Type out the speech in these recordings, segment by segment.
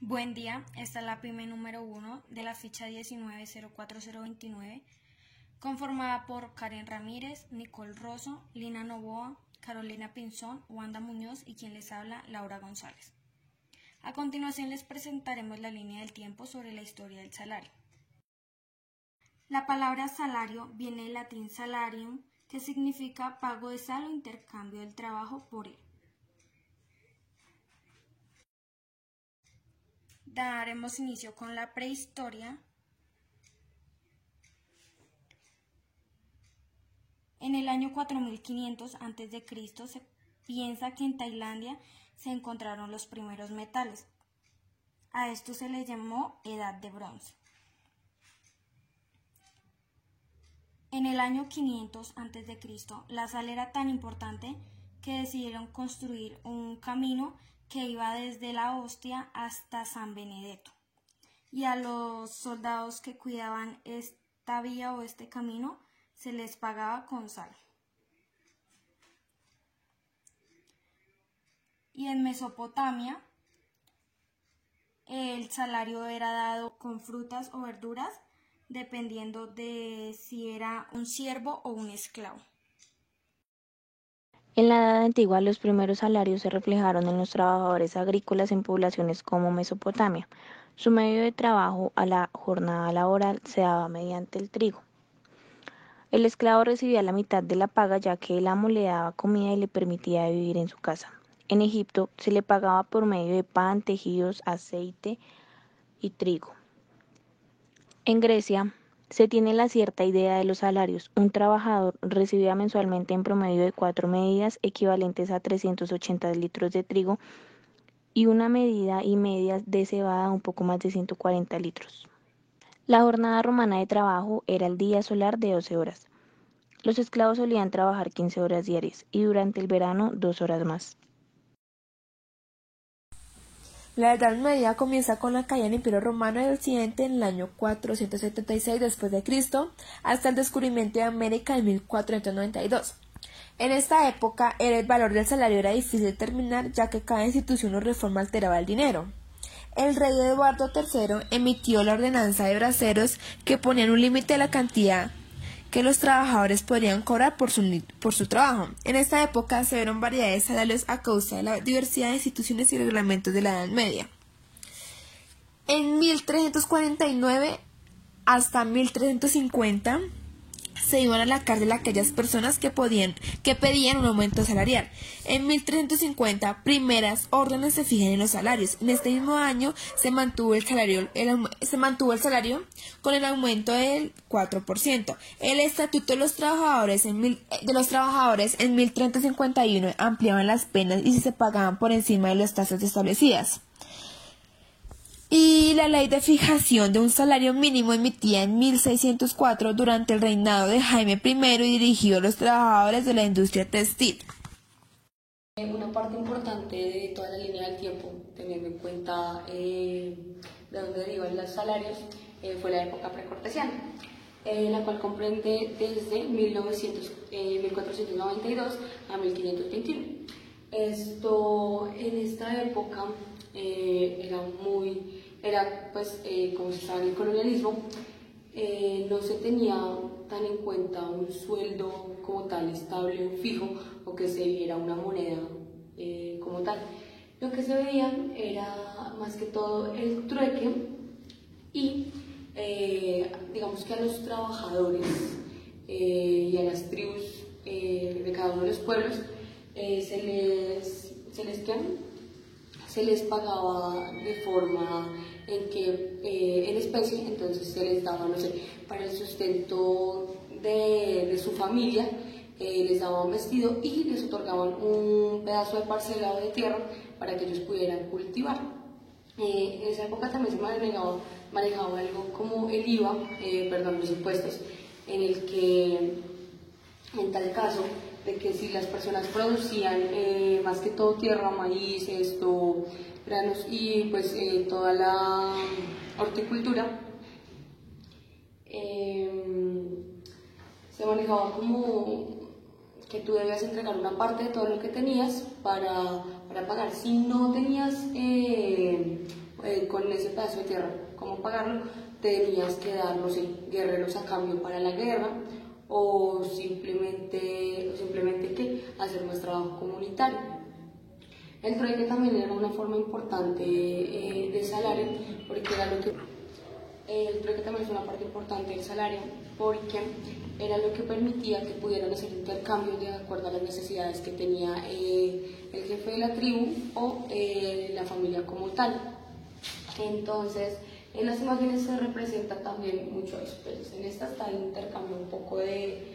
Buen día, esta es la pyme número 1 de la ficha 19040029, conformada por Karen Ramírez, Nicole Rosso, Lina Novoa, Carolina Pinzón, Wanda Muñoz y quien les habla, Laura González. A continuación les presentaremos la línea del tiempo sobre la historia del salario. La palabra salario viene del latín salarium, que significa pago de sal o intercambio del trabajo por él. Daremos inicio con la prehistoria. En el año 4500 a.C. se piensa que en Tailandia se encontraron los primeros metales. A esto se le llamó Edad de Bronce. En el año 500 a.C. la sal era tan importante que decidieron construir un camino que iba desde la Hostia hasta San Benedetto. Y a los soldados que cuidaban esta vía o este camino se les pagaba con sal. Y en Mesopotamia el salario era dado con frutas o verduras, dependiendo de si era un siervo o un esclavo. En la Edad Antigua, los primeros salarios se reflejaron en los trabajadores agrícolas en poblaciones como Mesopotamia. Su medio de trabajo a la jornada laboral se daba mediante el trigo. El esclavo recibía la mitad de la paga, ya que el amo le daba comida y le permitía vivir en su casa. En Egipto se le pagaba por medio de pan, tejidos, aceite y trigo. En Grecia se tiene la cierta idea de los salarios. Un trabajador recibía mensualmente en promedio de 4 medidas equivalentes a 380 litros de trigo y una medida y media de cebada un poco más de 140 litros. La jornada romana de trabajo era el día solar de 12 horas. Los esclavos solían trabajar 15 horas diarias y durante el verano 2 horas más. La Edad Media comienza con la caída del Imperio Romano de Occidente en el año 476 d.C. hasta el descubrimiento de América en 1492. En esta época, el valor del salario era difícil de determinar, ya que cada institución o reforma alteraba el dinero. El rey Eduardo III emitió la ordenanza de braceros, que ponían un límite a la cantidad que los trabajadores podrían cobrar por su trabajo. En esta época se dieron variedades de salarios a causa de la diversidad de instituciones y reglamentos de la Edad Media. En 1349 hasta 1350 se iban a la cárcel aquellas personas que pedían un aumento salarial. En 1350, primeras órdenes se fijan en los salarios. En este mismo año se mantuvo el salario con el aumento del 4%. El Estatuto de los Trabajadores en 1351 ampliaban las penas y se pagaban por encima de las tasas establecidas. Y la ley de fijación de un salario mínimo emitida en 1604 durante el reinado de Jaime I y dirigido a los trabajadores de la industria textil. Una parte importante de toda la línea del tiempo, teniendo en cuenta de dónde derivan los salarios, fue la época precortesiana, la cual comprende desde 1492 a 1521. En esta época como se sabe en el colonialismo, no se tenía tan en cuenta un sueldo como tal estable o fijo, o que se viera una moneda como tal. Lo que se veía era más que todo el trueque y digamos que a los trabajadores y a las tribus de cada uno de los pueblos se les pagaba de forma en especie. Entonces se les daba, no sé, para el sustento de su familia, les daban un vestido y les otorgaban un pedazo de parcela de tierra para que ellos pudieran cultivar. En esa época también se manejaba algo como el IVA, los impuestos, en el que, en tal caso de que si las personas producían más que todo tierra, maíz, granos y pues toda la horticultura, se manejaba como que tú debías entregar una parte de todo lo que tenías para pagar. Si no tenías pedazo de tierra, ¿cómo pagarlo? Tenías que dar, no sé, guerreros a cambio para la guerra, o simplemente ¿qué? Hacer más trabajo comunitario. El trueque también era una forma importante de salario, porque era lo que el trueque también es una parte importante del salario, porque era lo que permitía que pudieran hacer intercambios de acuerdo a las necesidades que tenía el jefe de la tribu o la familia como tal. Entonces, en las imágenes se representa también mucho eso. Pues en esta está el intercambio un poco de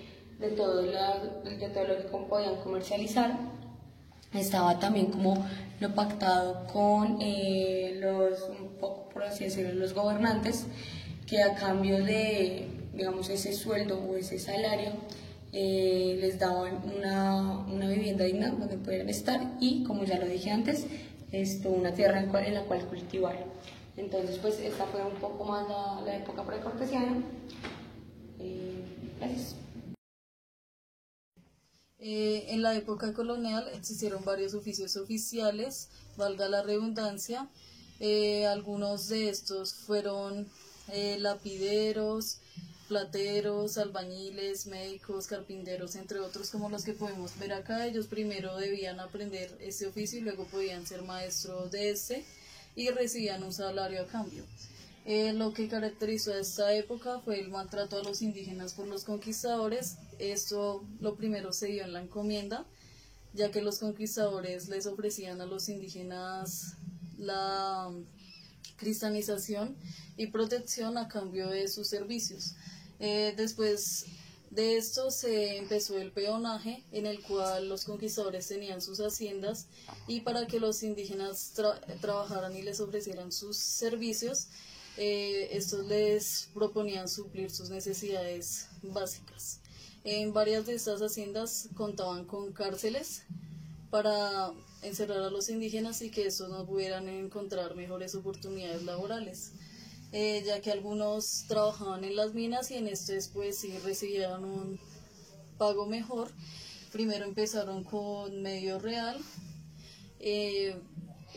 todo lo que podían comercializar. Estaba también como lo pactado con un poco por así decirlo, los gobernantes, que a cambio de, digamos, ese sueldo o ese salario, les daban una vivienda digna donde pudieran estar y, como ya lo dije antes, una tierra en la cual cultivar. Entonces, pues esta fue un poco más la época precortesiana. Gracias. En la época colonial existieron varios oficios oficiales, valga la redundancia. Algunos de estos fueron lapideros, plateros, albañiles, médicos, carpinteros, entre otros, como los que podemos ver acá. Ellos primero debían aprender este oficio y luego podían ser maestros de este y recibían un salario a cambio. Lo que caracterizó a esta época fue el maltrato a los indígenas por los conquistadores. Esto lo primero se dio en la encomienda, ya que los conquistadores les ofrecían a los indígenas la cristianización y protección a cambio de sus servicios. Después de esto se empezó el peonaje, en el cual los conquistadores tenían sus haciendas y para que los indígenas trabajaran y les ofrecieran sus servicios, estos les proponían suplir sus necesidades básicas. En varias de estas haciendas contaban con cárceles para encerrar a los indígenas y que estos no pudieran encontrar mejores oportunidades laborales, ya que algunos trabajaban en las minas y en estos pues sí recibían un pago mejor. Primero empezaron con medio real,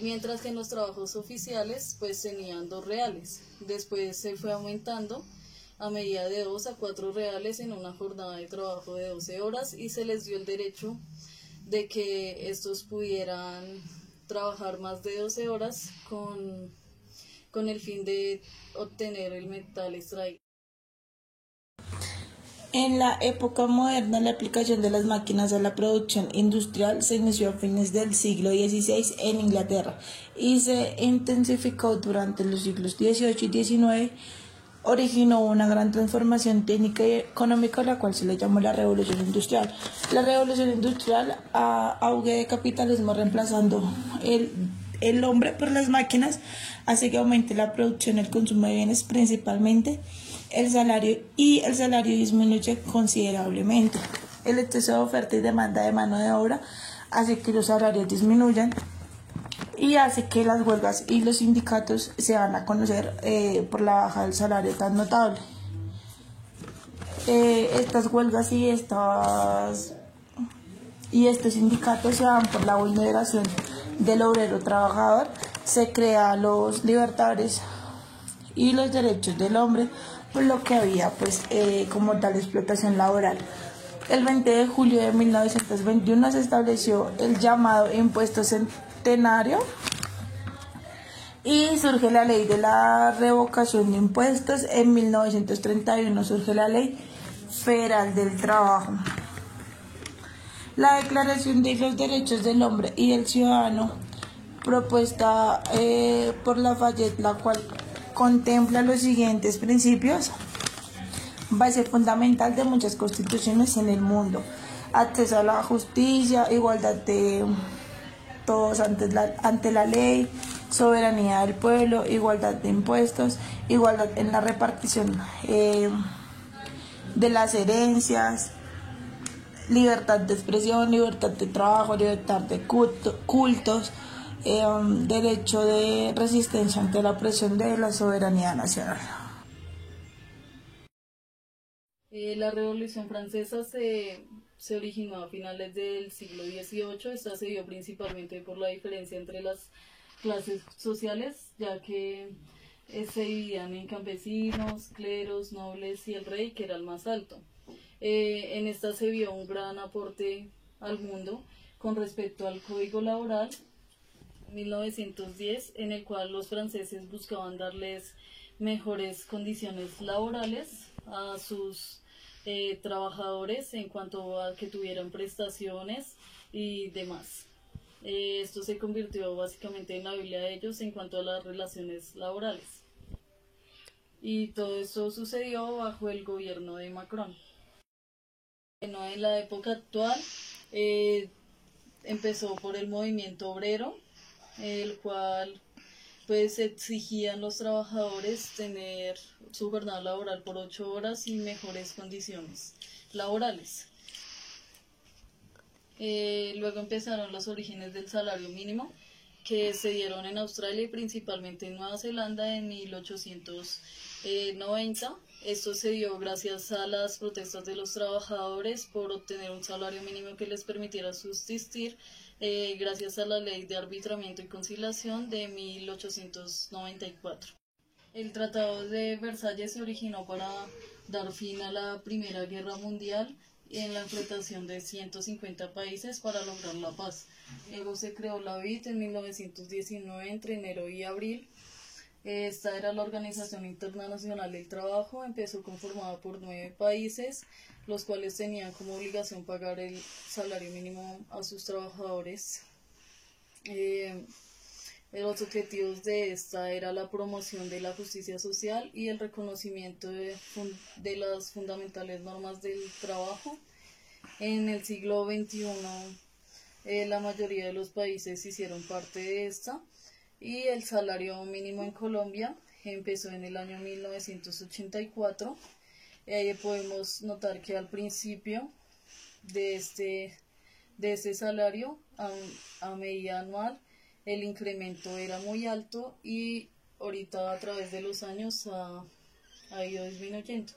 mientras que en los trabajos oficiales pues tenían 2 reales. Después se fue aumentando a medida de 2 a 4 reales en una jornada de trabajo de 12 horas y se les dio el derecho de que estos pudieran trabajar más de 12 horas con el fin de obtener el metal extraído. En la época moderna, la aplicación de las máquinas a la producción industrial se inició a fines del siglo XVI en Inglaterra y se intensificó durante los siglos XVIII y XIX. Originó una gran transformación técnica y económica, la cual se le llamó la Revolución Industrial. La Revolución Industrial, auge de capitalismo reemplazando el hombre por las máquinas, hace que aumente la producción y el consumo de bienes, principalmente el salario disminuye considerablemente. El exceso de oferta y demanda de mano de obra hace que los salarios disminuyan y hace que las huelgas y los sindicatos se van a conocer por la baja del salario tan notable. Estas huelgas y estos sindicatos se dan por la vulneración del obrero trabajador. Se crean los libertadores y los derechos del hombre, por lo que había pues como tal explotación laboral. El 20 de julio de 1921 se estableció el llamado impuesto centenario y surge la ley de la revocación de impuestos. En 1931 surge la ley federal del trabajo. La Declaración de los Derechos del Hombre y del Ciudadano, propuesta por Lafayette, la cual contempla los siguientes principios: base fundamental de muchas constituciones en el mundo, acceso a la justicia, igualdad de todos ante la ley, soberanía del pueblo, igualdad de impuestos, igualdad en la repartición de las herencias, libertad de expresión, libertad de trabajo, libertad de cultos, derecho de resistencia ante la opresión de la soberanía nacional. La Revolución Francesa se originó a finales del siglo XVIII. Esta se dio principalmente por la diferencia entre las clases sociales, ya que se dividían en campesinos, cleros, nobles y el rey, que era el más alto. En esta se vio un gran aporte al mundo con respecto al Código Laboral 1910, en el cual los franceses buscaban darles mejores condiciones laborales a sus trabajadores en cuanto a que tuvieran prestaciones y demás. Esto se convirtió básicamente en la Biblia de ellos en cuanto a las relaciones laborales. Y todo esto sucedió bajo el gobierno de Macron. Bueno, en la época actual empezó por el movimiento obrero, el cual pues exigían los trabajadores tener su jornada laboral por 8 horas y mejores condiciones laborales. Luego empezaron los orígenes del salario mínimo, que se dieron en Australia y principalmente en Nueva Zelanda en 1890. Esto se dio gracias a las protestas de los trabajadores por obtener un salario mínimo que les permitiera subsistir, gracias a la Ley de Arbitramiento y Conciliación de 1894. El Tratado de Versalles se originó para dar fin a la Primera Guerra Mundial en la enfrentación de 150 países para lograr la paz. Luego se creó la OIT en 1919, entre enero y abril. Esta era la Organización Internacional del Trabajo, empezó conformada por 9 países, los cuales tenían como obligación pagar el salario mínimo a sus trabajadores. Los objetivos de esta era la promoción de la justicia social y el reconocimiento de las fundamentales normas del trabajo. En el siglo XXI, la mayoría de los países hicieron parte de esta, y el salario mínimo en Colombia empezó en el año 1984. Podemos notar que al principio de este salario, a medida anual, el incremento era muy alto y ahorita a través de los años ha ido disminuyendo.